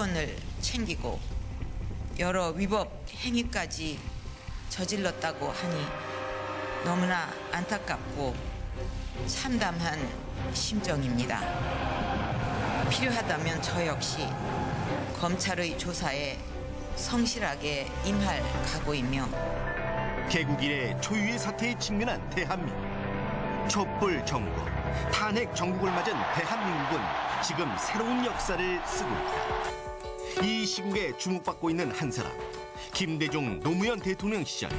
물건을 챙기고 여러 위법 행위까지 저질렀다고 하니 너무나 안타깝고 참담한 심정입니다. 필요하다면 저 역시 검찰의 조사에 성실하게 임할 각오이며 개국 이래 초유의 사태에 직면한 대한민국. 촛불 정국, 탄핵 정국을 맞은 대한민국은 지금 새로운 역사를 쓰고 있다. 이 시국에 주목받고 있는 한 사람, 김대중 노무현 대통령 시절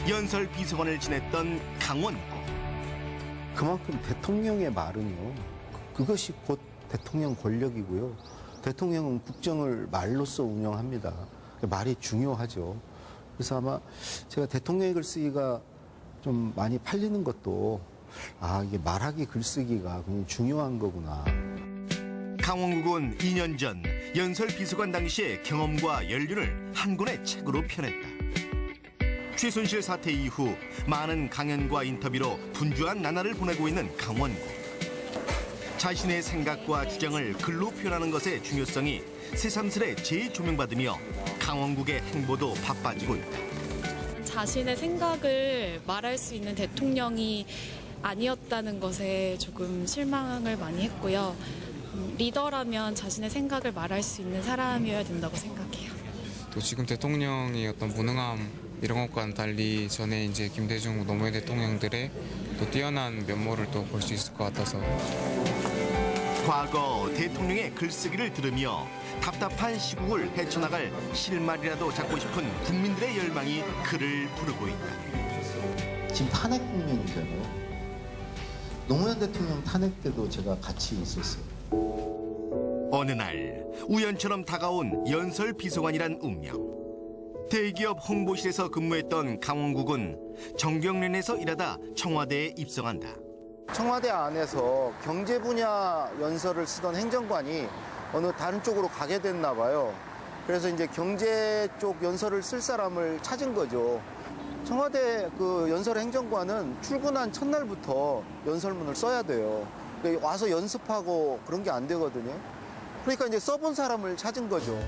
연설 비서관을 지냈던 강원구. 그만큼 대통령의 말은요, 그것이 곧 대통령 권력이고요. 대통령은 국정을 말로써 운영합니다. 말이 중요하죠. 그래서 아마 제가 대통령의 글쓰기가 좀 많이 팔리는 것도 이게 말하기 글쓰기가 굉장히 중요한 거구나. 강원국은 2년 전 연설 비서관 당시의 경험과 연륜을 한 권의 책으로 펴냈다. 최순실 사태 이후 많은 강연과 인터뷰로 분주한 나날을 보내고 있는 강원국. 자신의 생각과 주장을 글로 표현하는 것의 중요성이 새삼스레 재조명받으며 강원국의 행보도 바빠지고 있다. 자신의 생각을 말할 수 있는 대통령이 아니었다는 것에 조금 실망을 많이 했고요. 리더라면 자신의 생각을 말할 수 있는 사람이어야 된다고 생각해요. 또 지금 대통령의 어떤 무능함 이런 것과는 달리 전에 이제 김대중 노무현 대통령들의 또 뛰어난 면모를 또 볼 수 있을 것 같아서. 과거 대통령의 글쓰기를 들으며 답답한 시국을 헤쳐나갈 실마리라도 잡고 싶은 국민들의 열망이 그를 부르고 있다. 지금 탄핵 국면이잖아요. 노무현 대통령 탄핵 때도 제가 같이 있었어요. 어느 날 우연처럼 다가온 연설 비서관이란 운명. 대기업 홍보실에서 근무했던 강원국은 정경련에서 일하다 청와대에 입성한다. 청와대 안에서 경제 분야 연설을 쓰던 행정관이 어느 다른 쪽으로 가게 됐나 봐요. 그래서 이제 경제 쪽 연설을 쓸 사람을 찾은 거죠. 청와대 그 연설 행정관은 출근한 첫날부터 연설문을 써야 돼요. 와서 연습하고 그런 게 안 되거든요. 그러니까 이제 써본 사람을 찾은 거죠.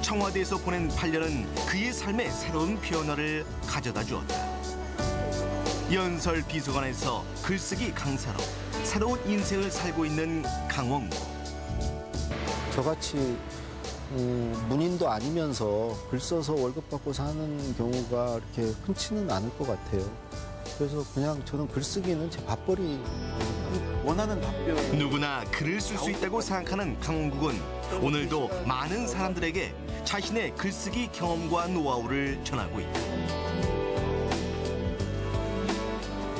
청와대에서 보낸 8년은 그의 삶의 새로운 변화를 가져다 주었다. 연설 비서관에서 글쓰기 강사로 새로운 인생을 살고 있는 강원국. 저같이 문인도 아니면서 글 써서 월급 받고 사는 경우가 이렇게 흔치는 않을 것 같아요. 그래서 그냥 저는 글쓰기는 제 밥벌이. 원하는 답변. 누구나 글을 쓸 수 있다고 생각하는 강원국은 오늘도 많은 사람들에게 자신의 글쓰기 경험과 노하우를 전하고 있다.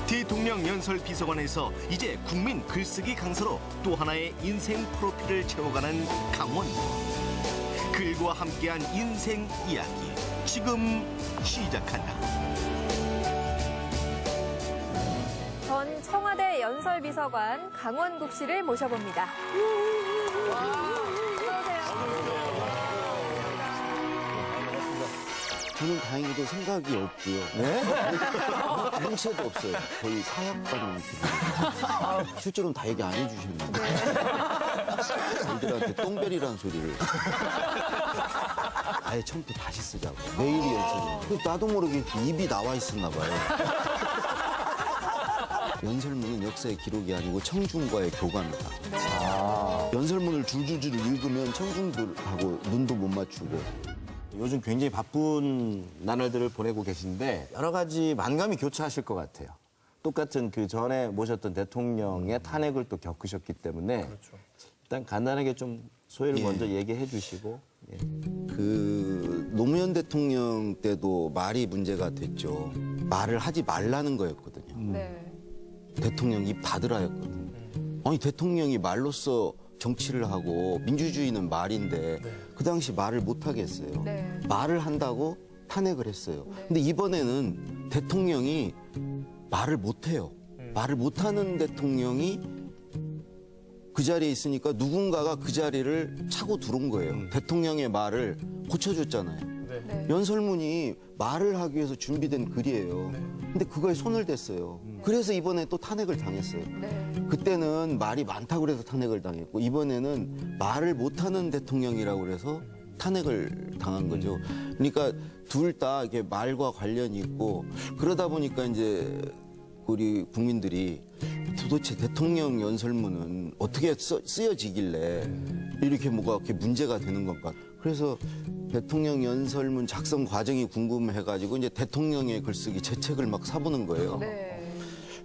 대통령 연설 비서관에서 이제 국민 글쓰기 강사로 또 하나의 인생 프로필을 채워가는 강원국. 글과 함께한 인생 이야기 지금 시작한다. 전 청와대 연설비서관 강원국 씨를 모셔봅니다. 저는 다행히도 생각이 없고요. 네? 형체도 없어요. 거의 사약받는 느낌. 실제로는 다 얘기 안 해주셨는데. 애들한테 똥별이라는 소리를. 아예 처음부터 다시 쓰자고. 매일이 연설이. 나도 모르게 입이 나와 있었나 봐요. 연설문은 역사의 기록이 아니고 청중과의 교감이다. 연설문을 줄줄줄 읽으면 청중들하고 눈도 못 맞추고. 요즘 굉장히 바쁜 나날들을 보내고 계신데 여러 가지 만감이 교차하실 것 같아요. 똑같은 그 전에 모셨던 대통령의 탄핵을 또 겪으셨기 때문에 일단 간단하게 좀 소회를 먼저 얘기해 주시고. 그 노무현 대통령 때도 말이 문제가 됐죠. 말을 하지 말라는 거였거든요. 네. 대통령 입 닫으라였거든요. 아니 대통령이 말로써 정치를 하고 민주주의는 말인데 그 당시 말을 못 하겠어요. 네. 말을 한다고 탄핵을 했어요. 근데 이번에는 대통령이 말을 못 해요. 말을 못하는 대통령이 그 자리에 있으니까 누군가가 그 자리를 차고 들어온 거예요. 대통령의 말을 고쳐줬잖아요. 네. 연설문이 말을 하기 위해서 준비된 글이에요. 근데 그거에 손을 댔어요. 그래서 이번에 또 탄핵을 당했어요. 네. 그때는 말이 많다고 그래서 탄핵을 당했고 이번에는 말을 못하는 대통령이라고 그래서 탄핵을 당한 거죠. 그러니까 둘 다 이게 말과 관련이 있고 그러다 보니까 이제 우리 국민들이 도대체 대통령 연설문은 어떻게 쓰여지길래 이렇게 뭐가 이렇게 문제가 되는 건가. 그래서 대통령 연설문 작성 과정이 궁금해가지고 이제 대통령의 글쓰기 제 책을 막 사보는 거예요. 네.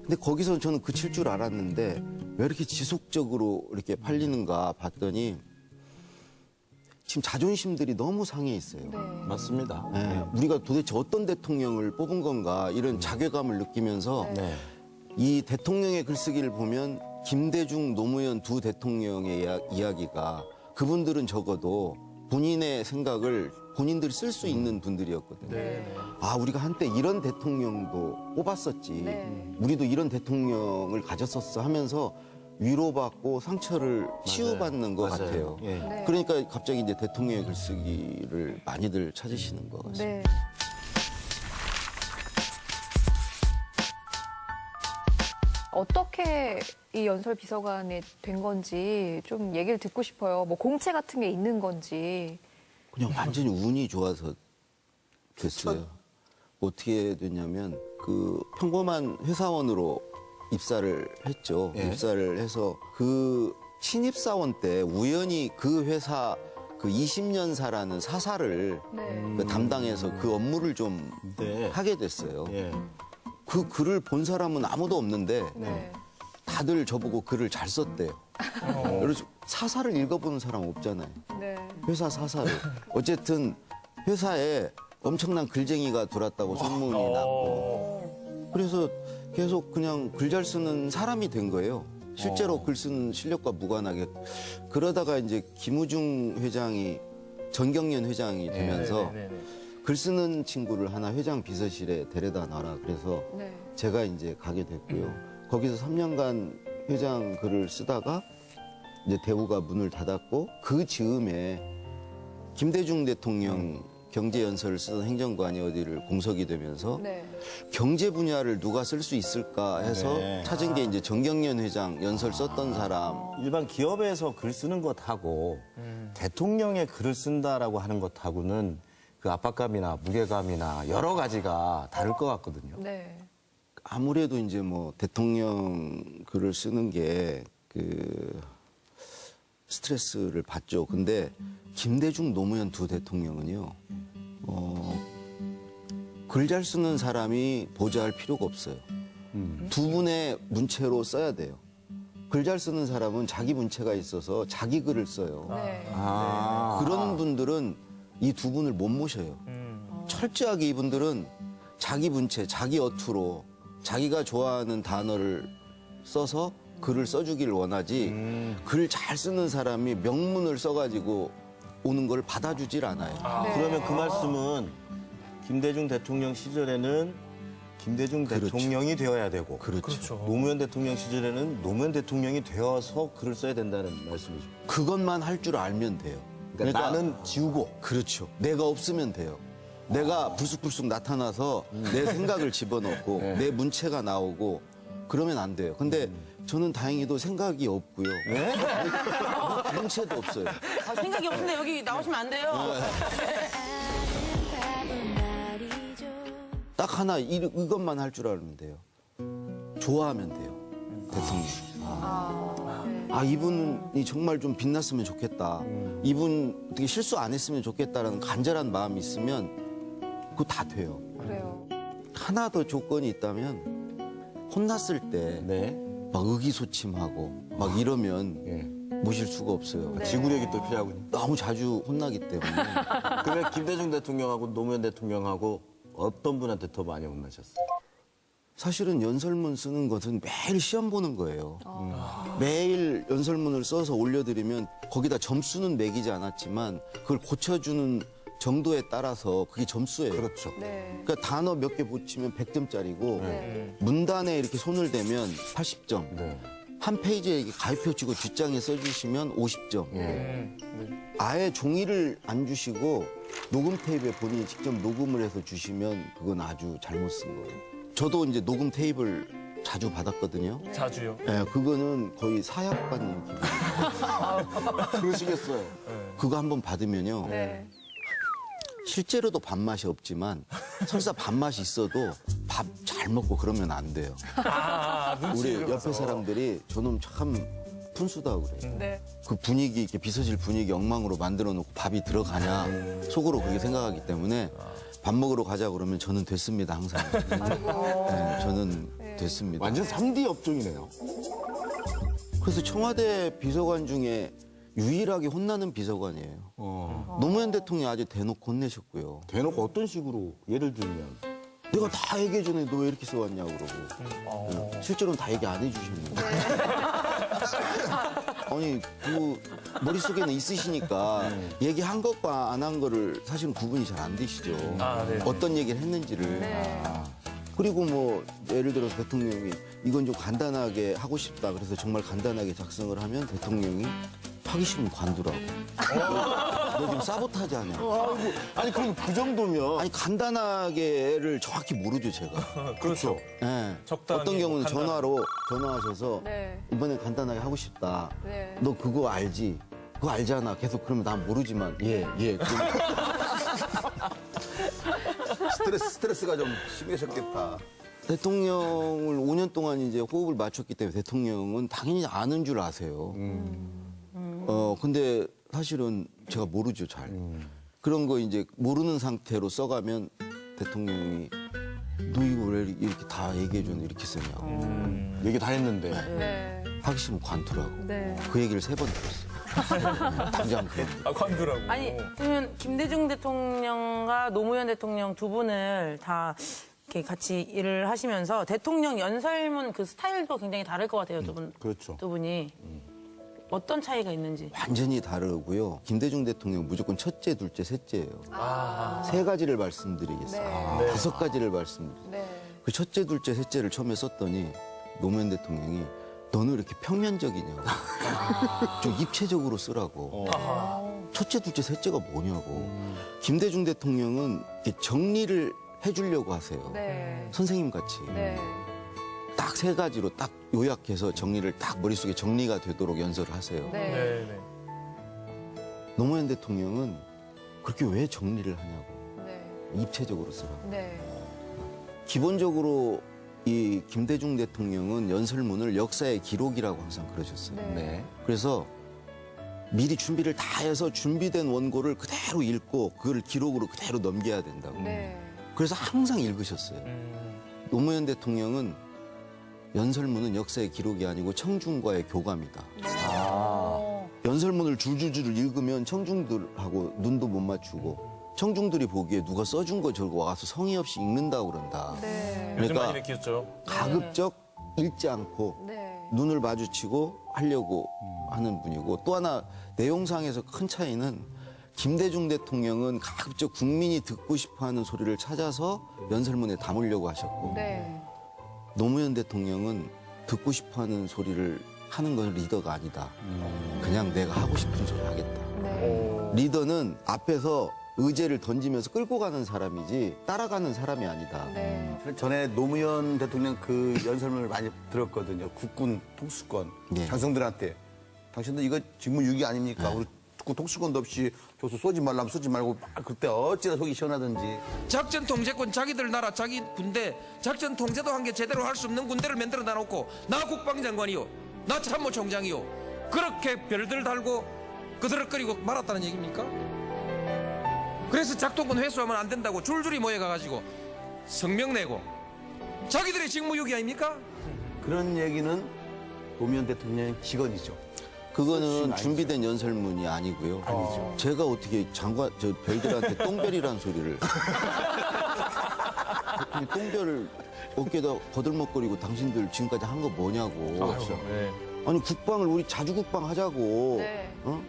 근데 거기서 저는 그칠 줄 알았는데 왜 이렇게 지속적으로 이렇게 팔리는가 봤더니 지금 자존심들이 너무 상해 있어요. 네. 맞습니다. 네, 우리가 도대체 어떤 대통령을 뽑은 건가 이런 자괴감을 느끼면서 네. 이 대통령의 글쓰기를 보면 김대중, 노무현 두 대통령의 이야기가 그분들은 적어도 본인의 생각을 본인들이 쓸 수 있는 분들이었거든요. 아, 우리가 한때 이런 대통령도 뽑았었지. 네. 우리도 이런 대통령을 가졌었어 하면서 위로받고 상처를 치유받는 것 맞아요. 같아요. 예. 네. 그러니까 갑자기 이제 대통령의 글쓰기를 많이들 찾으시는 것 같습니다. 네. 어떻게 이 연설 비서관이 된 건지 좀 얘기를 듣고 싶어요. 뭐 공채 같은 게 있는 건지. 그냥 완전히 운이 좋아서 됐어요. 어떻게 됐냐면 그 평범한 회사원으로 입사를 했죠. 예. 입사를 해서 그 신입사원 때 우연히 그 회사 그 20년사라는 사사를 네. 그 담당해서 그 업무를 좀 네. 하게 됐어요. 예. 그 글을 본 사람은 아무도 없는데 네. 다들 저보고 글을 잘 썼대요. 그래서 사사를 읽어보는 사람 없잖아요. 네. 회사 사사를. 어쨌든 회사에 엄청난 글쟁이가 들어왔다고 소문이 났고 그래서 계속 그냥 글 잘 쓰는 사람이 된 거예요. 실제로 글 쓰는 실력과 무관하게. 그러다가 이제 김우중 회장이 전경련 회장이 되면서 글 쓰는 친구를 하나 회장 비서실에 데려다 놔라. 그래서 네. 제가 이제 가게 됐고요. 거기서 3년간 회장 글을 쓰다가 이제 대우가 문을 닫았고 그 즈음에 김대중 대통령 경제 연설을 쓰던 행정관이 어디를 공석이 되면서 네. 경제 분야를 누가 쓸 수 있을까 해서 네. 찾은 게 이제 정경련 회장 연설 썼던 사람. 일반 기업에서 글 쓰는 것하고 대통령의 글을 쓴다라고 하는 것하고는 그 압박감이나 무게감이나 여러 가지가 다를 것 같거든요. 네. 아무래도 이제 뭐 대통령 글을 쓰는 게 그 스트레스를 받죠. 근데 김대중, 노무현 두 대통령은요, 글 잘 쓰는 사람이 보좌할 필요가 없어요. 두 분의 문체로 써야 돼요. 글 잘 쓰는 사람은 자기 문체가 있어서 자기 글을 써요. 네. 그런 분들은 이 두 분을 못 모셔요. 철저하게 이분들은 자기 문체, 자기 어투로 자기가 좋아하는 단어를 써서 글을 써주길 원하지 글 잘 쓰는 사람이 명문을 써가지고 오는 걸 받아주질 않아요. 네. 그러면 그 말씀은 김대중 대통령 시절에는 김대중 그렇죠. 대통령이 되어야 되고 그렇죠. 노무현 대통령 시절에는 노무현 대통령이 되어서 글을 써야 된다는 말씀이죠. 그것만 할 줄 알면 돼요. 그러니까 나는 지우고 그렇죠. 내가 없으면 돼요. 내가 불쑥불쑥 나타나서 내 생각을 집어넣고 내 문체가 나오고 그러면 안 돼요. 근데 저는 다행히도 생각이 없고요. 문체도 없어요. 아, 생각이 없는데 여기 나오시면 안 돼요. 딱 하나 이것만 할 줄 알면 돼요. 좋아하면 돼요. 대통령. 아, 이분이 정말 좀 빛났으면 좋겠다. 이분 어떻게 실수 안 했으면 좋겠다라는 간절한 마음이 있으면 그거 다 돼요. 그래요. 하나 더 조건이 있다면 혼났을 때 막 네. 의기소침하고 막 이러면 예. 모실 수가 없어요. 네. 지구력이 또 필요하군요. 너무 자주 혼나기 때문에. 그러면 김대중 대통령하고 노무현 대통령하고 어떤 분한테 더 많이 혼나셨어요? 사실은 연설문 쓰는 것은 매일 시험 보는 거예요. 매일 연설문을 써서 올려드리면 거기다 점수는 매기지 않았지만 그걸 고쳐주는 정도에 따라서 그게 점수예요. 그렇죠. 네. 그러니까 단어 몇 개 붙이면 100점짜리고 네. 문단에 이렇게 손을 대면 80점. 네. 한 페이지에 이렇게 가위표 치고 뒷장에 써주시면 50점. 아예 종이를 안 주시고 녹음 테이프에 본인이 직접 녹음을 해서 주시면 그건 아주 잘못 쓴 거예요. 저도 이제 녹음 테이프를 자주 받았거든요. 자주요? 네, 그거는 거의 사약 받는 기분. 그러시겠어요. 그거 한번 받으면요. 네. 실제로도 밥맛이 없지만 설사 밥맛이 있어도 밥 잘 먹고 그러면 안 돼요. 우리 옆에 사람들이 저놈 참 푼수다 그래요. 네. 그 분위기, 이렇게 비서실 분위기 엉망으로 만들어 놓고 밥이 들어가냐 속으로 그렇게 생각하기 때문에 밥 먹으러 가자 그러면 저는 됐습니다 항상. 네, 저는 됐습니다. 완전 3D 업종이네요. 그래서 청와대 비서관 중에 유일하게 혼나는 비서관이에요. 노무현 대통령이 아주 대놓고 혼내셨고요. 대놓고 어떤 식으로 예를 들면 내가 다 얘기해 줬는데 너 왜 이렇게 써왔냐 그러고. 실제로는 다 얘기 안 해주셨는데. 아니 그 머릿속에는 있으시니까 얘기한 것과 안 한 거를 사실은 구분이 잘 안 되시죠. 어떤 얘기를 했는지를. 그리고 뭐 예를 들어서 대통령이 이건 좀 간단하게 하고 싶다 그래서 정말 간단하게 작성을 하면 대통령이 하기 싫으면 관두라고. 너 지금 사보타지 하냐. 아니 그럼 그 정도면 아니 간단하게를 정확히 모르죠 제가. 그렇죠. 네. 적당히 어떤 경우는 간단하게. 전화하셔서 네. 이번엔 간단하게 하고 싶다. 네. 너 그거 알지? 그거 알잖아. 계속 그러면 난 모르지만 예. 스트레스가 좀 심해졌겠다. 대통령을 5년 동안 이제 호흡을 맞췄기 때문에 대통령은 당연히 아는 줄 아세요. 근데 사실은 제가 모르죠 잘. 그런 거 이제 모르는 상태로 써가면 대통령이 너 이거 왜 이렇게 다 얘기해줬는데 이렇게 쓰냐고. 얘기 다 했는데. 네. 하기 싫으면 관두라고. 네. 그 얘기를 3번 들었어요. 당장 그만. 관두라고. 아니, 그러면 김대중 대통령과 노무현 대통령 두 분을 다 이렇게 같이 일을 하시면서 대통령 연설문 그 스타일도 굉장히 다를 것 같아요, 그렇죠. 두 분이. 어떤 차이가 있는지. 완전히 다르고요. 김대중 대통령 무조건 첫째, 둘째, 셋째예요. 3가지를 말씀드리겠어요. 네. 5가지를 말씀드리겠어요. 네. 그 첫째, 둘째, 셋째를 처음에 썼더니 노무현 대통령이 너는 왜 이렇게 평면적이냐고. 좀 입체적으로 쓰라고. 첫째, 둘째, 셋째가 뭐냐고. 김대중 대통령은 이렇게 정리를 해주려고 하세요. 네. 선생님 같이. 네. 딱 3가지로 딱 요약해서 정리를 딱 머릿속에 정리가 되도록 연설을 하세요. 네. 네네. 노무현 대통령은 그렇게 왜 정리를 하냐고. 네. 입체적으로 쓰라고. 네. 기본적으로 이 김대중 대통령은 연설문을 역사의 기록이라고 항상 그러셨어요. 네. 그래서 미리 준비를 다 해서 준비된 원고를 그대로 읽고 그걸 기록으로 그대로 넘겨야 된다고. 네. 그래서 항상 읽으셨어요. 노무현 대통령은 연설문은 역사의 기록이 아니고 청중과의 교감이다. 연설문을 줄줄줄 읽으면 청중들하고 눈도 못 맞추고 청중들이 보기에 누가 써준 거 저거 와서 성의 없이 읽는다고 그런다. 네. 요즘 많이 그러니까 느꼈죠. 가급적 읽지 않고 네. 눈을 마주치고 하려고 하는 분이고 또 하나 내용상에서 큰 차이는 김대중 대통령은 가급적 국민이 듣고 싶어하는 소리를 찾아서 연설문에 담으려고 하셨고 네. 노무현 대통령은 듣고 싶어하는 소리를 하는 건 리더가 아니다. 그냥 내가 하고 싶은 소리 하겠다. 네. 리더는 앞에서 의제를 던지면서 끌고 가는 사람이지 따라가는 사람이 아니다. 네. 전에 노무현 대통령 그 연설문을 많이 들었거든요. 국군 통수권 네. 장성들한테 당신들 이거 직무유기 아닙니까? 우리 국군 통수권도 없이 줘서 쏘지 말라면 쏘지 말고 그때 어찌나 속이 시원하든지. 작전 통제권 자기들 나라 자기 군대 작전 통제도 한 게 제대로 할 수 없는 군대를 만들어 놔놓고 나 국방장관이요 나 참모총장이요 그렇게 별들 달고 그들을거리고 말았다는 얘기입니까? 그래서 작동권 회수하면 안 된다고 줄줄이 모여가가지고 성명 내고 자기들의 직무유기 아닙니까? 그런 얘기는 노무현 대통령의 직언이죠. 그거는 준비된 연설문이 아니고요. 아니죠. 제가 어떻게 장관, 저 별들한테 똥별이라는 소리를. 똥별을 어깨에다 거들먹거리고 당신들 지금까지 한 거 뭐냐고. 네. 아니, 국방을 우리 자주 국방 하자고. 네. 어?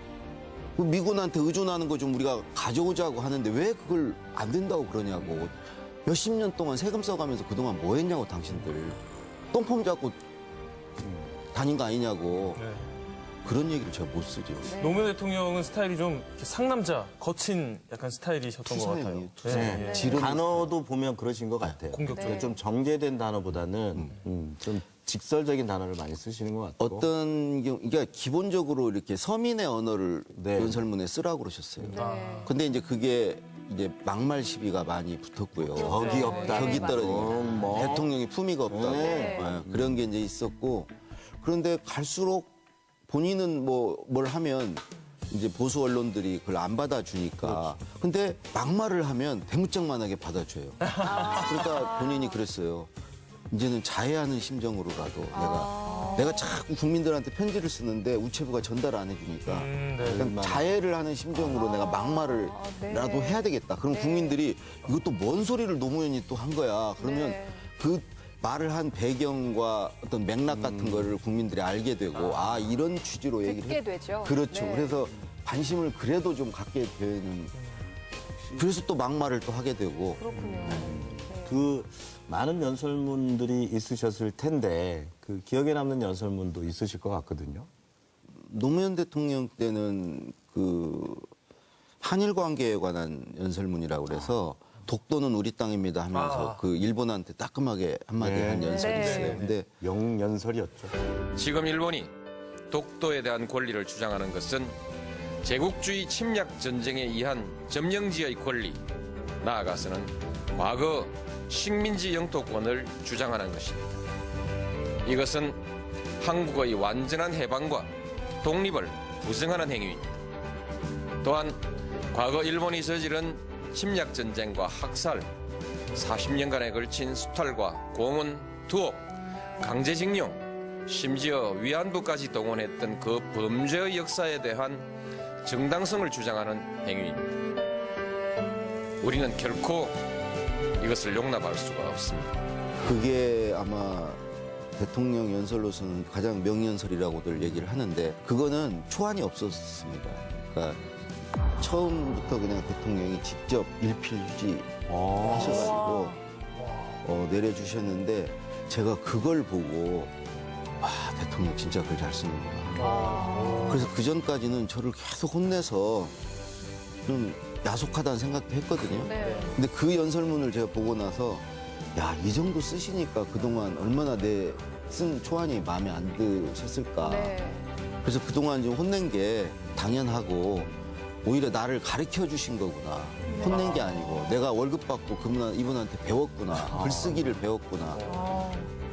그 미군한테 의존하는 거 좀 우리가 가져오자고 하는데 왜 그걸 안 된다고 그러냐고. 몇십 년 동안 세금 써가면서 그동안 뭐 했냐고, 당신들. 똥폼 잡고 다닌 거 아니냐고. 네. 그런 얘기를 제가 못 쓰죠. 노무현 대통령은 스타일이 좀 이렇게 상남자, 거친 약간 스타일이셨던 것 같아요. 투사예요. 네. 단어도 보면 그러신 것 같아요. 공격적인. 좀 정제된 단어보다는 좀 직설적인 단어를 많이 쓰시는 것 같고. 어떤 경우, 그러니까 기본적으로 이렇게 서민의 언어를 연설문에 쓰라고 그러셨어요. 근데 이제 그게 이제 막말 시비가 많이 붙었고요. 격이 없다. 격이 떨어지고 뭐. 대통령이 품위가 없다고 그런 게 이제 있었고 그런데 갈수록 본인은 뭘 하면 이제 보수 언론들이 그걸 안 받아주니까. 근데 막말을 하면 대문짝만하게 받아줘요. 그러니까 본인이 그랬어요. 이제는 자해하는 심정으로라도 내가 자꾸 국민들한테 편지를 쓰는데 우체부가 전달 안 해주니까 그냥 자해를 하는 심정으로 내가 막말을라도 해야 되겠다. 그럼 국민들이 이것도 뭔 소리를 노무현이 또 한 거야. 그러면 그 말을 한 배경과 어떤 맥락 같은 거를 국민들이 알게 되고 이런 취지로 얘기를 듣게 되죠. 그렇죠. 네. 그래서 관심을 그래도 좀 갖게 되는 그래서 또 막말을 또 하게 되고 그렇군요. 그 많은 연설문들이 있으셨을 텐데 그 기억에 남는 연설문도 있으실 것 같거든요. 노무현 대통령 때는 그 한일 관계에 관한 연설문이라고 그래서 독도는 우리 땅입니다 하면서 그 일본한테 따끔하게 한마디 한 연설이 있어요. 근데 영연설이었죠. 지금 일본이 독도에 대한 권리를 주장하는 것은 제국주의 침략 전쟁에 의한 점령지의 권리, 나아가서는 과거 식민지 영토권을 주장하는 것입니다. 이것은 한국의 완전한 해방과 독립을 부정하는 행위입니다. 또한 과거 일본이 저지른 침략 전쟁과 학살, 40년간에 걸친 수탈과 공원, 투옥, 강제징용, 심지어 위안부까지 동원했던 그 범죄의 역사에 대한 정당성을 주장하는 행위입니다. 우리는 결코 이것을 용납할 수가 없습니다. 그게 아마 대통령 연설로서는 가장 명연설이라고들 얘기를 하는데 그거는 초안이 없었습니다. 그러니까 처음부터 그냥 대통령이 직접 일필휘지 하셔가지고 내려주셨는데 제가 그걸 보고 대통령 진짜 글 잘 쓰는구나. 그래서 그 전까지는 저를 계속 혼내서 좀 야속하다는 생각도 했거든요. 근데 그 연설문을 제가 보고 나서 이 정도 쓰시니까 그동안 얼마나 내 쓴 초안이 마음에 안 드셨을까. 그래서 그동안 좀 혼낸 게 당연하고 오히려 나를 가르쳐 주신 거구나. 혼낸 게 아니고 내가 월급 받고 이분한테 배웠구나. 글쓰기를 배웠구나.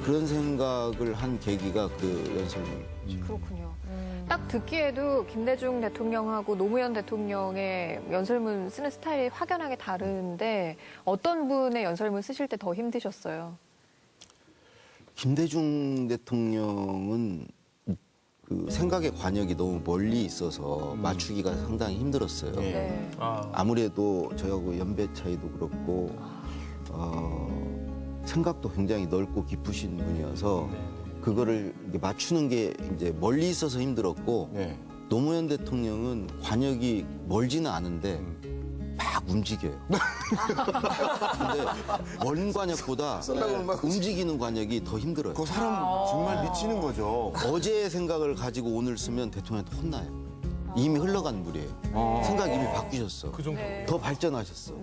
그런 생각을 한 계기가 그 연설문. 그렇군요. 딱 듣기에도 김대중 대통령하고 노무현 대통령의 연설문 쓰는 스타일이 확연하게 다른데 어떤 분의 연설문 쓰실 때 더 힘드셨어요? 김대중 대통령은 그 생각의 관역이 너무 멀리 있어서 맞추기가 상당히 힘들었어요. 아무래도 저하고 연배 차이도 그렇고 생각도 굉장히 넓고 깊으신 분이어서 그거를 맞추는 게 이제 멀리 있어서 힘들었고 노무현 대통령은 관역이 멀지는 않은데 막 움직여요. 근데 먼 관역보다 움직이는 관역이 더 힘들어요. 그 사람 정말 미치는 거죠. 어제의 생각을 가지고 오늘 쓰면 대통령한테 혼나요. 이미 흘러간 물이에요. 생각 이미 바뀌셨어. 그 정도. 더 발전하셨어.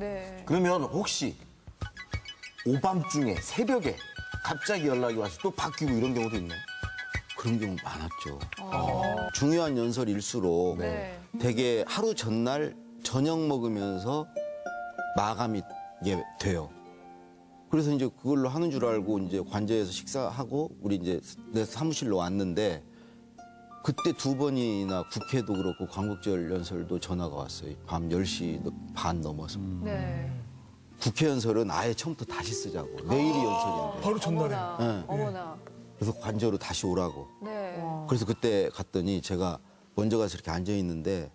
그러면 혹시 오밤중에 새벽에 갑자기 연락이 와서 또 바뀌고 이런 경우도 있나요? 그런 경우 많았죠. 중요한 연설일수록 되게 하루 전날 저녁 먹으면서 마감이 돼요. 그래서 이제 그걸로 하는 줄 알고 이제 관저에서 식사하고 우리 이제 내 사무실로 왔는데 그때 2번이나 국회도 그렇고 광복절 연설도 전화가 왔어요. 밤 10시 반 넘어서. 국회 연설은 아예 처음부터 다시 쓰자고. 내일이 연설인데. 바로 전날에. 어머나. 그래서 관저로 다시 오라고. 그래서 그때 갔더니 제가 먼저 가서 이렇게 앉아 있는데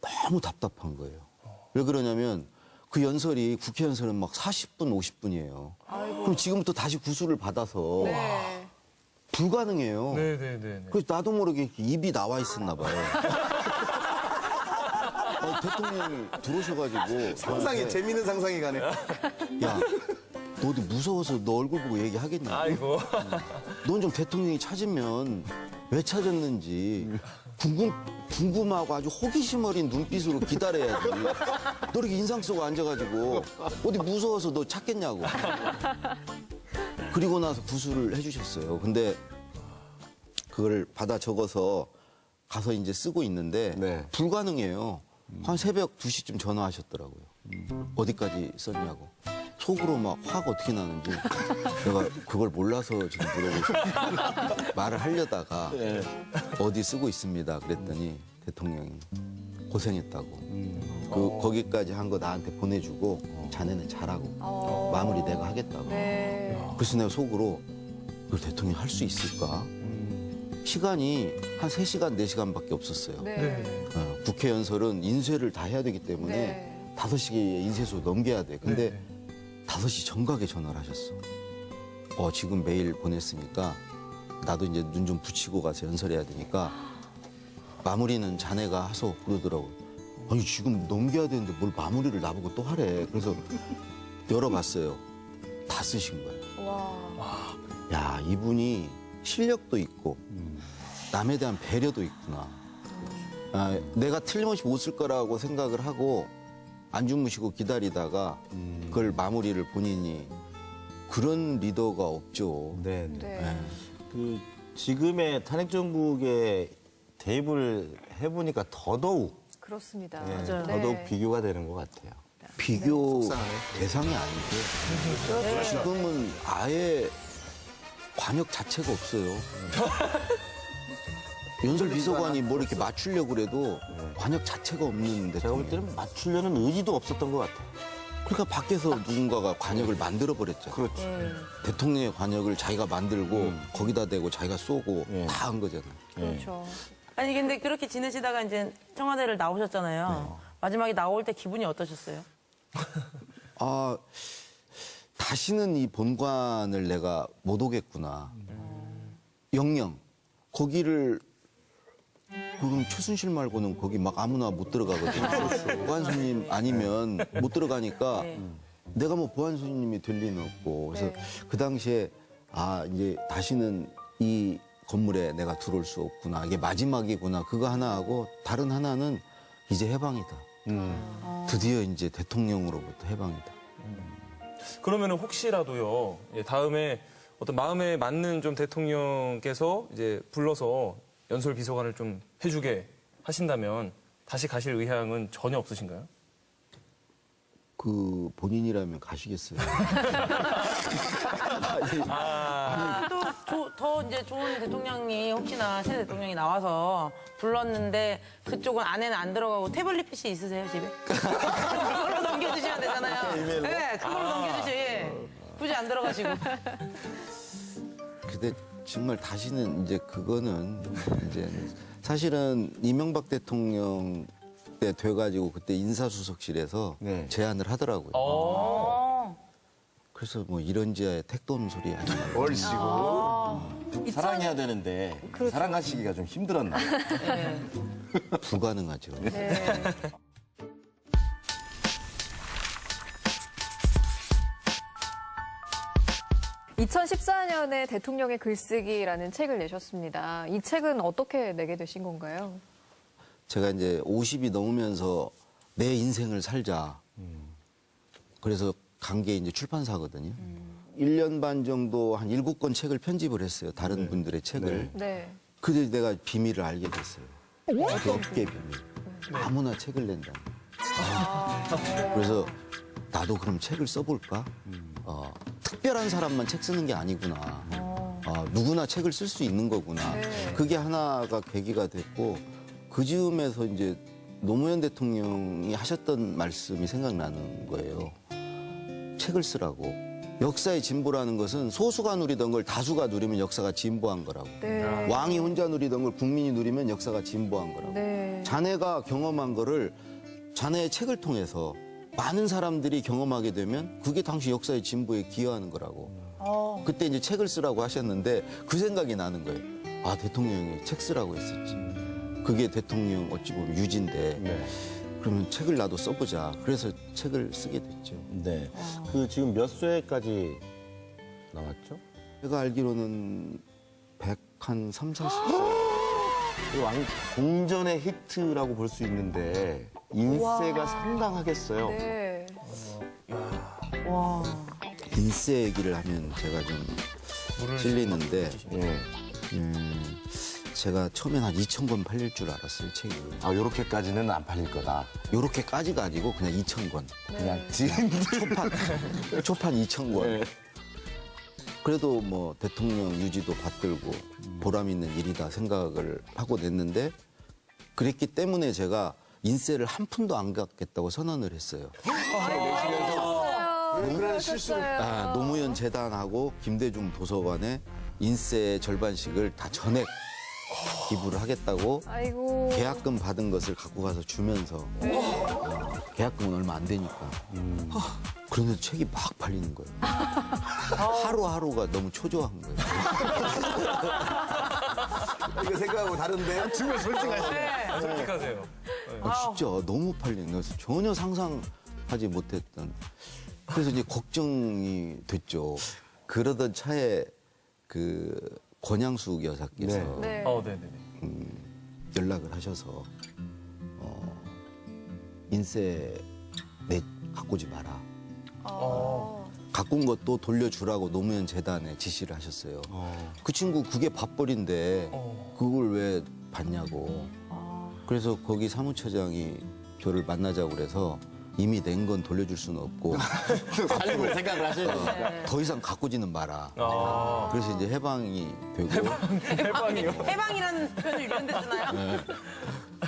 너무 답답한 거예요. 왜 그러냐면 그 연설이 국회 연설은 막 40분, 50분이에요. 그럼 지금부터 다시 구술을 받아서 불가능해요. 그래서 나도 모르게 입이 나와 있었나 봐요. 대통령이 들어오셔가지고 상상이 재밌는 상상이 가네. 야, 너 어디 무서워서 너 얼굴 보고 얘기하겠냐? 아이고. 넌 좀 대통령이 찾으면 왜 찾았는지 궁금하고 아주 호기심 어린 눈빛으로 기다려야지. 너 이렇게 인상 쓰고 앉아가지고 어디 무서워서 너 찾겠냐고. 그리고 나서 구술을 해주셨어요. 근데 그걸 받아 적어서 가서 이제 쓰고 있는데 네. 불가능해요. 한 새벽 2시쯤 전화하셨더라고요. 어디까지 썼냐고. 속으로 막 화가 어떻게 나는지 내가 그걸 몰라서 지금 물어보고 말을 하려다가 어디 쓰고 있습니다. 그랬더니 대통령이 고생했다고. 거기까지 한 거 나한테 보내주고 자네는 잘하고 마무리 내가 하겠다고. 네. 그래서 내가 속으로 이걸 대통령이 할 수 있을까? 시간이 한 3시간, 4시간밖에 없었어요. 네. 국회 연설은 인쇄를 다 해야 되기 때문에 네. 5시에 인쇄소 넘겨야 돼. 근데 5시 정각에 전화를 하셨어. 지금 메일 보냈으니까 나도 이제 눈 좀 붙이고 가서 연설해야 되니까 마무리는 자네가 하소 그러더라고. 아니 지금 넘겨야 되는데 뭘 마무리를 나보고 또 하래. 그래서 열어봤어요. 다 쓰신 거예요. 와. 야, 이분이 실력도 있고 남에 대한 배려도 있구나. 내가 틀림없이 못 쓸 거라고 생각을 하고 안 주무시고 기다리다가 그걸 마무리를 본인이 그런 리더가 없죠. 네. 네. 그 지금의 탄핵 정국에 대입을 해보니까 더더욱 그렇습니다. 네, 더더욱 비교가 되는 것 같아요. 비교 대상이 아니고 지금은 아예 관역 자체가 없어요. 연설 비서관이 뭐 이렇게 맞추려고 그래도 관역 자체가 없는데 제가 볼 때는 맞추려는 의지도 없었던 것 같아요. 그러니까 밖에서 누군가가 관역을 만들어 버렸죠. 그렇죠. 대통령의 관역을 자기가 만들고 거기다 대고 자기가 쏘고 다 한 거잖아요. 그렇죠. 아니 근데 그렇게 지내시다가 이제 청와대를 나오셨잖아요. 마지막에 나올 때 기분이 어떠셨어요? 다시는 이 본관을 내가 못 오겠구나. 영영 거기를 그럼 최순실 말고는 거기 막 아무나 못 들어가거든요. 보안 손님 아니면 못 들어가니까 내가 뭐 보안 손님이 될 리는 없고 그래서 그 당시에 이제 다시는 이 건물에 내가 들어올 수 없구나. 이게 마지막이구나. 그거 하나 하고 다른 하나는 이제 해방이다. 드디어 이제 대통령으로부터 해방이다. 그러면은 혹시라도요, 다음에 어떤 마음에 맞는 좀 대통령께서 이제 불러서 연설 비서관을 좀 해주게 하신다면 다시 가실 의향은 전혀 없으신가요? 그 본인이라면 가시겠어요? 또 더 이제 좋은 대통령이 혹시나 새 대통령이 나와서 불렀는데 그쪽은 안에는 안 들어가고 태블릿 PC 있으세요 집에? 그걸로 넘겨주시면 되잖아요. 네, 그걸로 넘겨주시. 굳이 안 들어가시고. 근데 정말 다시는 이제 그거는 이제 사실은 이명박 대통령 때 돼가지고 그때 인사수석실에서 제안을 하더라고요. 그래서 뭐 이런 지하에 택도 없는 소리 아니에요. 얼씨구. 사랑해야 되는데 사랑하시기가 좀 힘들었나? 불가능하죠. 네. (2014년에) 대통령의 글쓰기라는 책을 내셨습니다. 이 책은 어떻게 내게 되신 건가요? 제가 이제 50이 넘으면서 내 인생을 살자. 그래서 간 게 이제 출판사거든요. 1년 반 정도 한 7권 책을 편집을 했어요. 다른 분들의 책을. 네. 그때 내가 비밀을 알게 됐어요. 그 업계 비밀. 아무나 책을 낸다. 그래서 나도 그럼 책을 써볼까? 특별한 사람만 책 쓰는 게 아니구나. 누구나 책을 쓸 수 있는 거구나. 그게 하나가 계기가 됐고 그 즈음에서 이제 노무현 대통령이 하셨던 말씀이 생각나는 거예요. 책을 쓰라고. 역사의 진보라는 것은 소수가 누리던 걸 다수가 누리면 역사가 진보한 거라고. 네. 왕이 혼자 누리던 걸 국민이 누리면 역사가 진보한 거라고. 네. 자네가 경험한 거를 자네의 책을 통해서 많은 사람들이 경험하게 되면 그게 당시 역사의 진보에 기여하는 거라고. 그때 이제 책을 쓰라고 하셨는데 그 생각이 나는 거예요. 대통령이 책 쓰라고 했었지. 그게 대통령 어찌 보면 유지인데 그러면 책을 나도 써보자. 그래서 책을 쓰게 됐죠. 네. 그 지금 몇 쇄까지 나왔죠? 제가 알기로는 100한 3, 40세. 공전의 히트라고 볼 수 있는데 인세가 상당하겠어요. 네. 와. 인세 얘기를 하면 제가 좀 찔리는데 예. 제가 처음엔 한 2,000권 팔릴 줄 알았어요, 책이. 아, 요렇게까지는 안 팔릴 거다. 요렇게까지가 아니고 그냥 2,000권. 그냥 초판 2,000권. 네. 그래도 뭐 대통령 유지도 받들고 보람 있는 일이다 생각을 하고 냈는데 그랬기 때문에 제가 인세를 한 푼도 안 갚겠다고 선언을 했어요. 그런 실수를. 노무현 재단하고 김대중 도서관에 인세 절반씩을 다 전액 기부를 하겠다고 아이고. 계약금 받은 것을 갖고 가서 주면서 계약금은 얼마 안 되니까 그런데 책이 막 팔리는 거예요. 하루하루가 너무 초조한 거예요. 이거 생각하고 다른데? 정말 솔직하시네. 솔직하세요. 진짜 너무 팔리는 거예요. 전혀 상상하지 못했던. 그래서 이제 걱정이 됐죠. 그러던 차에 그 권양숙 여사께서 네. 네네네. 연락을 하셔서 인세 갖고 오지 마라. 갖고 온 것도 돌려주라고 노무현 재단에 지시를 하셨어요. 그 친구 그게 밥벌인데 그걸 왜 받냐고. 그래서 거기 사무처장이 저를 만나자고 그래서 이미 낸 건 돌려줄 수는 없고 살림을 생각을 하시니까. 더 이상 갖고지는 마라. 그래서 이제 해방이 되고. 해방이요? 해방이라는 표현을 이런 데 쓰나요? 네.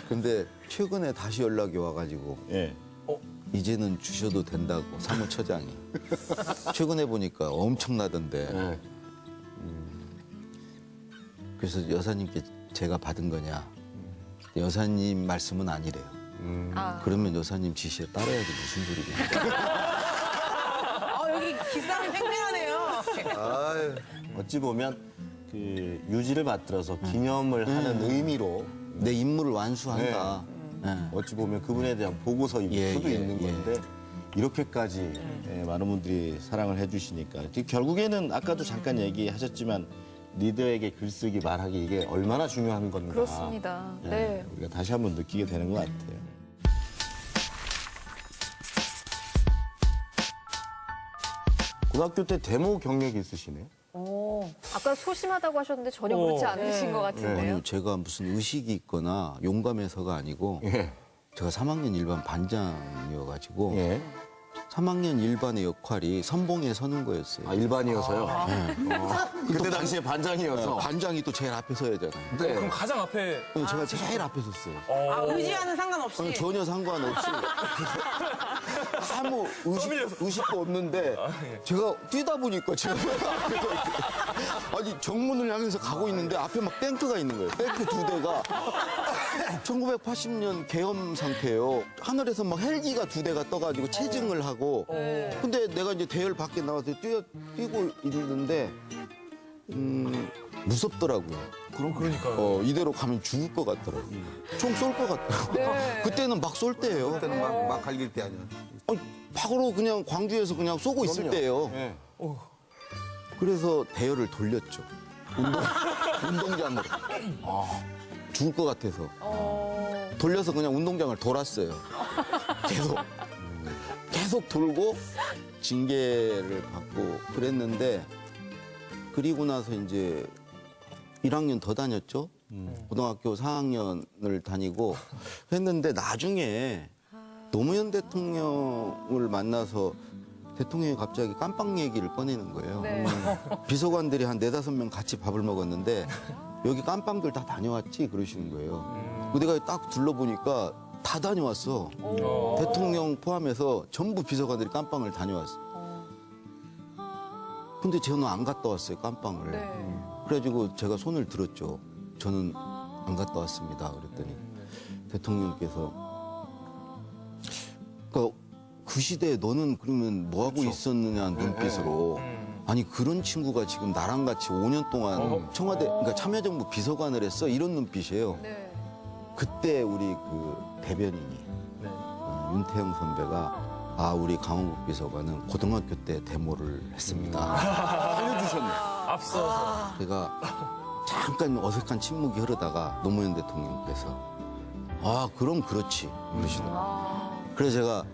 근데 최근에 다시 연락이 와가지고 예. 이제는 주셔도 된다고 사무처장이. 최근에 보니까 엄청나던데. 예. 그래서 여사님께 제가 받은 거냐. 여사님 말씀은 아니래요. 그러면 여사님 지시에 따라야지 무슨 소리냐. 여기 기싸움이 팽팽하네요. 어찌 보면 그 유지를 받들어서 기념을 하는 의미로 내 임무를 완수한다. 어찌 보면 그분에 대한 보고서일 수도 있는 예. 건데 이렇게까지 많은 분들이 사랑을 해주시니까 결국에는 아까도 잠깐 얘기하셨지만 리더에게 글쓰기 말하기 이게 얼마나 중요한 건가. 그렇습니다. 네. 우리가 다시 한번 느끼게 되는 것 같아요. 고등학교 때 데모 경력이 있으시네요. 아까 소심하다고 하셨는데 전혀 그렇지 않으신 것 같은데요. 아니, 제가 무슨 의식이 있거나 용감해서가 아니고 예. 제가 3학년 일반 반장이어가지고 예. 3학년 일반의 역할이 선봉에 서는 거였어요. 아, 일반이어서요? 그때 당시에 반장이어서. 반장이 또 제일 앞에 서야 되잖아요. 네. 그럼 가장 앞에 제가 제일 앞에 섰어요. 의지와는 상관없이. 전혀 상관없이 아무 의식도 없는데 제가 뛰다 보니까 제가 앞에 서 아니 정문을 향해서 가고 있는데 앞에 막 탱크가 있는 거예요. 탱크 2대가 1980년 계엄 상태예요. 하늘에서 막 헬기가 2대가 떠가지고 체증을 하고 근데 내가 이제 대열 밖에 나와서 뛰고 있는데 무섭더라고요. 그러니까요. 이대로 가면 죽을 것 같더라고요. 총 쏠 것 같더라고요. 그때는 막 쏠 때예요. 그때는 막 갈길 때 아니야. 바로 그냥 광주에서 그냥 쏘고 있을 때예요. 예. 그래서 대열을 돌렸죠. 운동장으로. 죽을 것 같아서. 돌려서 그냥 운동장을 돌았어요. 계속 돌고 징계를 받고 그랬는데 그리고 나서 이제 1학년 더 다녔죠. 고등학교 4학년을 다니고 했는데 나중에 노무현 대통령을 만나서 대통령이 갑자기 깜빵 얘기를 꺼내는 거예요. 네. 비서관들이 한 4-5명 같이 밥을 먹었는데 여기 깜빵들 다 다녀왔지? 그러시는 거예요. 내가 딱 둘러보니까 다 다녀왔어. 대통령 포함해서 전부 비서관들이 깜빵을 다녀왔어. 근데 저는 안 갔다 왔어요, 깜빵을. 그래가지고 제가 손을 들었죠. 저는 안 갔다 왔습니다. 그랬더니 대통령께서 그 시대에 너는 그러면 뭐 하고 있었느냐 눈빛으로 아니 그런 친구가 지금 나랑 같이 5년 동안 청와대 그러니까 참여정부 비서관을 했어 이런 눈빛이에요. 그때 우리 그 대변인이 윤태영 선배가 우리 강원국 비서관은 고등학교 때 데모를 했습니다. 알려주셨네. 앞서서. 제가 잠깐 어색한 침묵이 흐르다가 노무현 대통령께서 아 그럼 그렇지 그러시는 거예요. 그래서 제가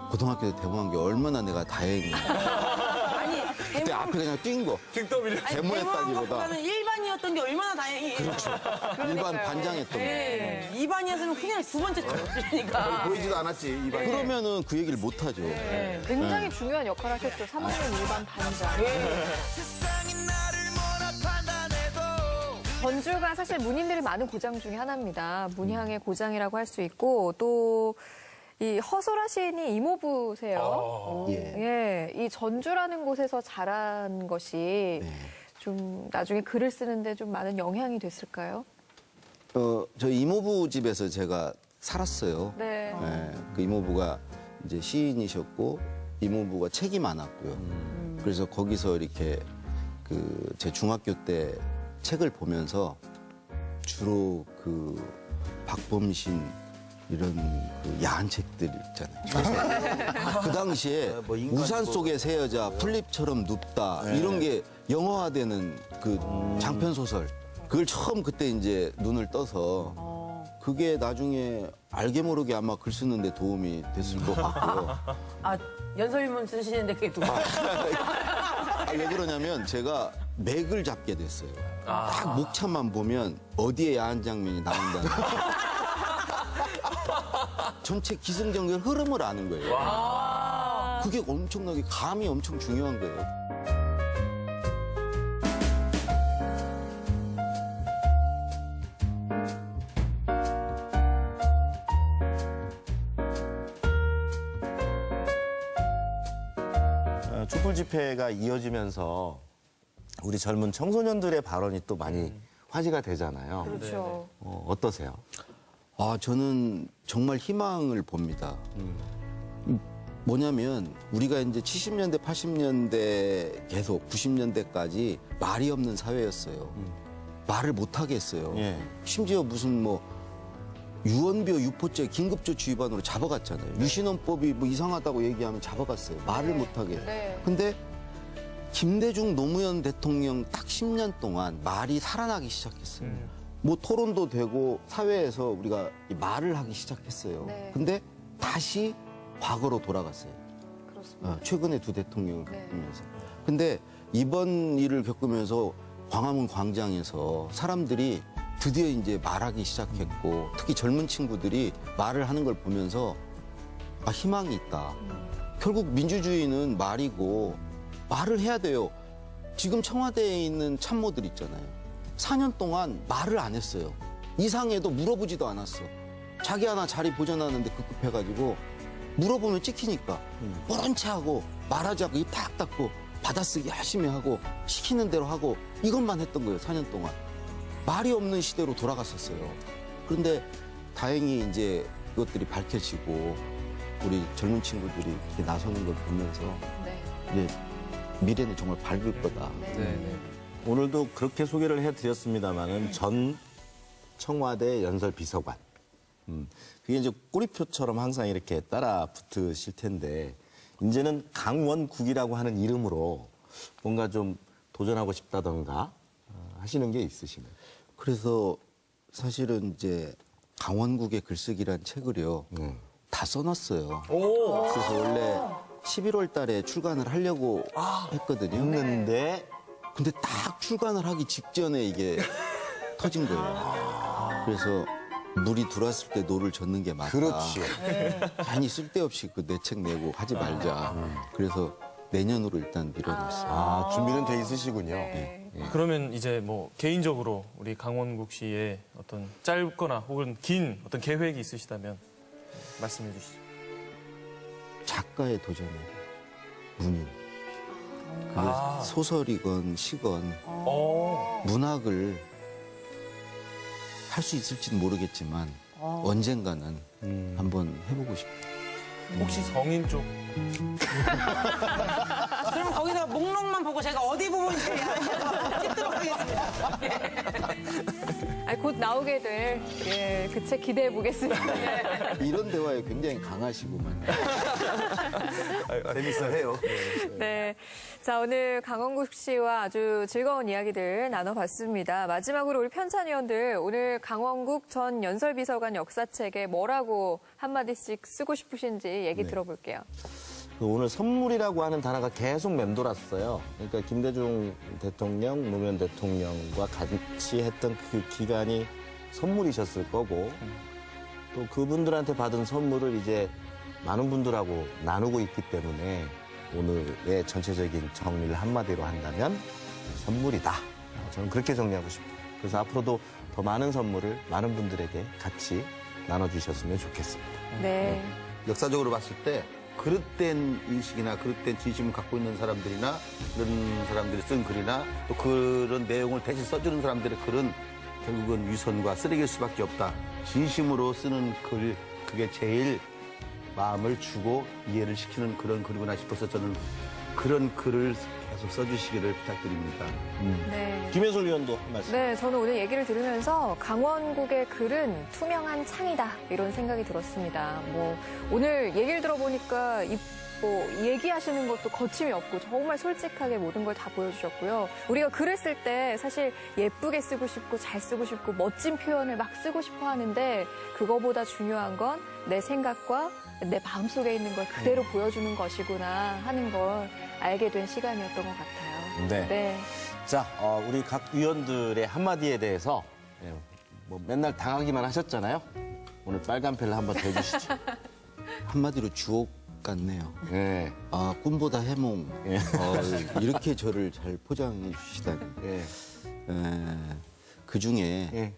고등학교 때 대모한 게 얼마나 내가 다행이야. 아니, 그때 앞에 그냥 뛴 거. 등 떠밀려. 데모했다기보다. 나는 일반이었던 게 얼마나 다행이에요. 그렇죠. 일반 반장했던 거. 네. 2반이었으면 그냥 두 번째 쳤으니까. 보이지도 않았지, 이반이. 그러면은 그 얘기를 못 하죠. 네, 굉장히 중요한 역할을 하셨죠. 3학년 일반 반장. 전주가 사실 문인들이 많은 고장 중에 하나입니다. 문향의 고장이라고 할 수 있고 또 이 허소라 시인이 이모부세요. 예, 이 전주라는 곳에서 자란 것이 좀 나중에 글을 쓰는데 좀 많은 영향이 됐을까요? 저 이모부 집에서 제가 살았어요. 네. 그 이모부가 이제 시인이셨고 이모부가 책이 많았고요. 그래서 거기서 이렇게 그 제 중학교 때 책을 보면서 주로 그 박범신 이런 그 야한 책들 있잖아요. 그 당시에 뭐 인간 우산 속의 새 여자, 풀잎처럼 눕다 이런 게 영화화되는 그 장편 소설. 그걸 처음 그때 이제 눈을 떠서 그게 나중에 알게 모르게 아마 글 쓰는데 도움이 됐을 것 같고요. 아, 연설문 쓰시는데 그게 또. 왜 그러냐면 제가 맥을 잡게 됐어요. 딱 목차만 보면 어디에 야한 장면이 나온다는 전체 기승전결 흐름을 아는 거예요. 그게 엄청나게 감이 엄청 중요한 거예요. 촛불 집회가 이어지면서 우리 젊은 청소년들의 발언이 또 많이 화제가 되잖아요. 그렇죠. 어떠세요? 저는 정말 희망을 봅니다. 뭐냐면 우리가 이제 70년대, 80년대 계속 90년대까지 말이 없는 사회였어요. 말을 못 하게 했어요. 예. 심지어 무슨 뭐 유언비어 유포죄 긴급조치 위반으로 잡아갔잖아요. 유신헌법이 뭐 이상하다고 얘기하면 잡아갔어요. 말을 못 하게. 네. 근데 김대중 노무현 대통령 딱 10년 동안 말이 살아나기 시작했어요. 뭐 토론도 되고 사회에서 우리가 이 말을 하기 시작했어요. 네. 근데 다시 과거로 돌아갔어요. 그렇습니다. 최근에 두 대통령을 네. 겪으면서. 근데 이번 일을 겪으면서 광화문 광장에서 사람들이 드디어 이제 말하기 시작했고 특히 젊은 친구들이 말을 하는 걸 보면서 희망이 있다. 결국 민주주의는 말이고 말을 해야 돼요. 지금 청와대에 있는 참모들 있잖아요. 4년 동안 말을 안 했어요. 이상해도 물어보지도 않았어. 자기 하나 자리 보전하는데 급급해가지고 물어보면 찍히니까 모른 채 하고 말하지 않고 입 탁 닫고 받아쓰기 열심히 하고 시키는 대로 하고 이것만 했던 거예요. 4년 동안. 말이 없는 시대로 돌아갔었어요. 그런데 다행히 이제 그것들이 밝혀지고 우리 젊은 친구들이 이렇게 나서는 걸 보면서 이제 미래는 정말 밝을 거다. 오늘도 그렇게 소개를 해드렸습니다마는 전 청와대 연설 비서관. 그게 이제 꼬리표처럼 항상 이렇게 따라 붙으실 텐데 이제는 강원국이라고 하는 이름으로 뭔가 좀 도전하고 싶다던가 하시는 게 있으시나요? 그래서 사실은 이제 강원국의 글쓰기란 책을요 다 써놨어요. 그래서 원래 11월 달에 출간을 하려고 했거든요. 했는데 근데 딱 출간을 하기 직전에 이게 터진 거예요. 그래서 물이 들어왔을 때 노를 젓는 게 맞다. 그렇지. 괜히 쓸데없이 그 내 책 내고 하지 말자. 그래서 내년으로 일단 미뤄놨어요. 준비는 돼 있으시군요. 그러면 이제 뭐 개인적으로 우리 강원국 씨의 어떤 짧거나 혹은 긴 어떤 계획이 있으시다면 말씀해 주시죠. 작가의 도전에 문인. 그게 소설이건 시건 문학을 할 수 있을지는 모르겠지만 언젠가는 한번 해보고 싶어요. 혹시 성인 쪽? 그럼 거기서 목록만 보고 제가 어디 부분인지 찍도록 하겠습니다. 곧 나오게 될 그 책 기대해 보겠습니다. 이런 대화에 굉장히 강하시구만. 재밌어 해요. 네. 자, 오늘 강원국 씨와 아주 즐거운 이야기들 나눠봤습니다. 마지막으로 우리 편찬위원들 오늘 강원국 전 연설비서관 역사책에 뭐라고 한마디씩 쓰고 싶으신지 얘기 들어볼게요. 오늘 선물이라고 하는 단어가 계속 맴돌았어요. 그러니까 김대중 대통령, 노무현 대통령과 같이 했던 그 기간이 선물이셨을 거고 또 그분들한테 받은 선물을 이제 많은 분들하고 나누고 있기 때문에 오늘의 전체적인 정리를 한마디로 한다면 선물이다. 저는 그렇게 정리하고 싶어요. 그래서 앞으로도 더 많은 선물을 많은 분들에게 같이 나눠주셨으면 좋겠습니다. 네. 역사적으로 봤을 때 그릇된 인식이나 그릇된 진심을 갖고 있는 사람들이나 그런 사람들이 쓴 글이나 또 그런 내용을 대신 써주는 사람들의 글은 결국은 위선과 쓰레기일 수밖에 없다. 진심으로 쓰는 글, 그게 제일 마음을 주고 이해를 시키는 그런 글이구나 싶어서 저는 그런 글을 계속 써주시기를 부탁드립니다. 네. 김혜솔 위원도 한 말씀. 네, 저는 오늘 얘기를 들으면서 강원국의 글은 투명한 창이다 이런 생각이 들었습니다. 뭐 오늘 얘기를 들어보니까 얘기하시는 것도 거침이 없고 정말 솔직하게 모든 걸 다 보여주셨고요. 우리가 글을 쓸 때 사실 예쁘게 쓰고 싶고 잘 쓰고 싶고 멋진 표현을 막 쓰고 싶어 하는데 그거보다 중요한 건 내 생각과 내 마음속에 있는 걸 그대로 보여주는 것이구나 하는 걸 알게 된 시간이었던 것 같아요. 네. 네. 자, 우리 각 위원들의 한마디에 대해서 뭐 맨날 당하기만 하셨잖아요. 오늘 빨간 펠을 한번 대주시죠. 한마디로 주옥 같네요. 예. 아, 꿈보다 해몽. 예. 이렇게 저를 잘 포장해 주시다니. 예. 그 중에 예.